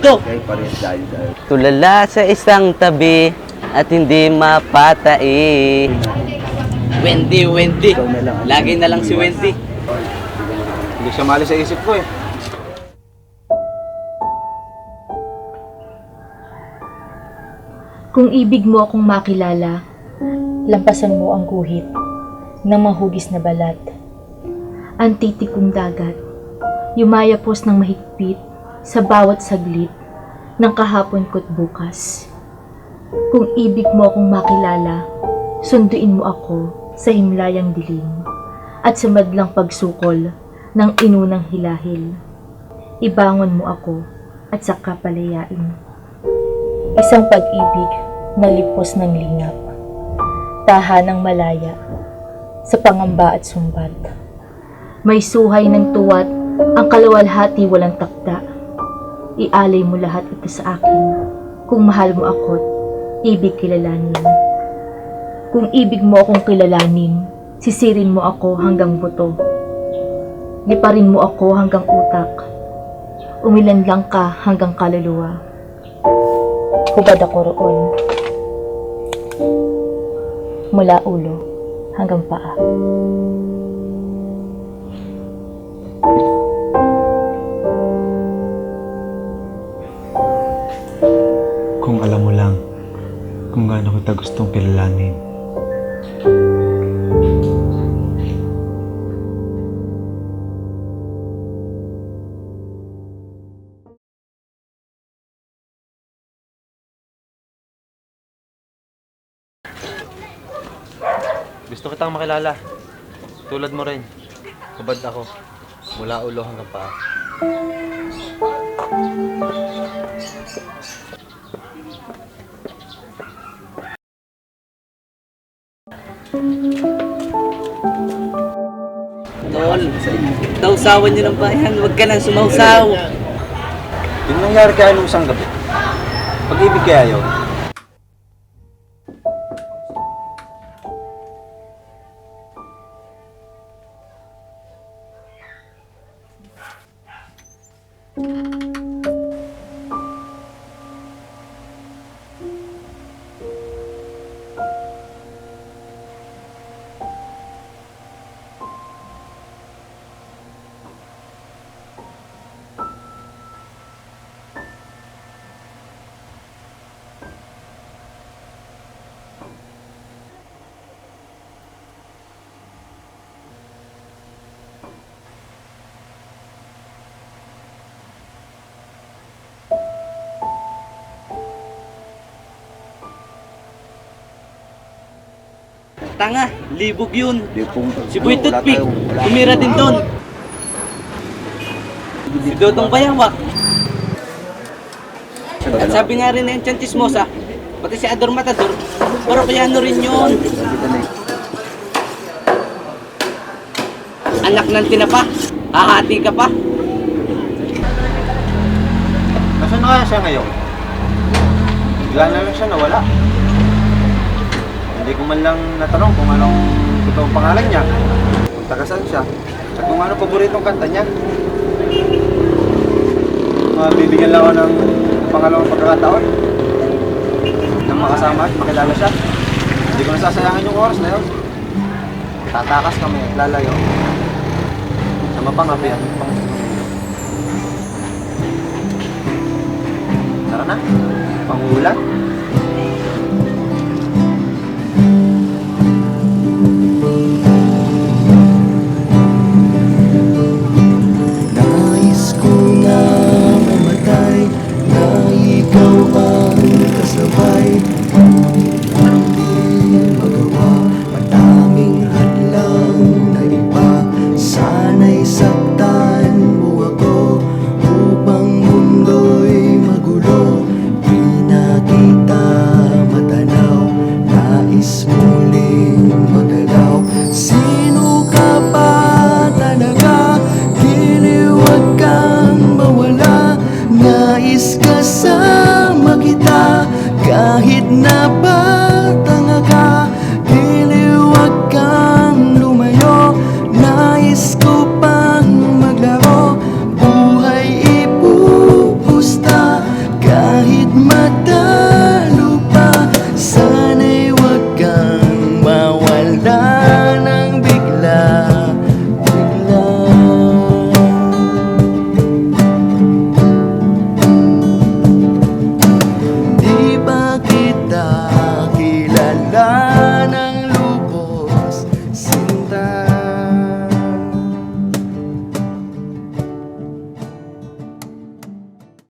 Go! Kaya parehas tayo. Tulala sa isang tabi at hindi mapatai. Wendy. Ikaw na lang. Lagi na lang si Wendy. Hindi siya mali sa isip ko eh. Kung ibig mo akong makilala, lampasan mo ang guhit ng mahugis na balat. Ang titik kong dagat, yumayapos ng mahigpit sa bawat saglit ng kahapon ko't bukas. Kung ibig mo akong makilala, sunduin mo ako sa himlayang dilim at sa madlang pagsukol ng inunang hilahil. Ibangon mo ako at saka palayain. Isang pag-ibig na lipos ng lingap, tahanang malaya sa pangamba at sumbat. May suhay ng tuwat, ang kalawalhati walang takda. Ialay mo lahat ito sa akin, kung mahal mo ako't ibig kilalanin. Kung ibig mo akong kilalanin, sisirin mo ako hanggang buto. Liparin mo ako hanggang utak. Umilan lang ka hanggang kaluluwa. Hubad ako roon. Mula ulo hanggang paa. Kung alam mo lang kung gaano kita gustong kilalanin. Gusto kitang makilala. Tulad mo rin. Hubad ako. Mula ulo hanggang paa. Tol, nausawan niyo ng bayan. Huwag ka nang sumausaw. Yung nangyari kaya nung isang gabi. Pag-ibig kaya yun. Tanga, libog yun. Lipong. Si Boy Toothpick, tumira din doon. Si Dodong Bayawak. At sabi nga rin na yung Chantismosa, pati si Ador Matador, Parokyano rin yun. Anak ng tinapa, hahati ka pa. Nasaan na kaya siya ngayon? Bigla na lang siya nawala. Hindi ko man lang natanong kung anong totoong pangalan niya, kung taga saan siya, at kung ano paboritong kanta niya. Bibigyan lang ako ng pangalawang pagkakataon na makasama at makilala siya. Hindi ko nasasayangin yung oras na yun. Tatakas kami at lalayo sa mapangapian. Tara na, pangulan. Nais ko na mamatay, na ikaw ang kasabay. Hindi magawa, madaming hadlang na iba, sana'y sa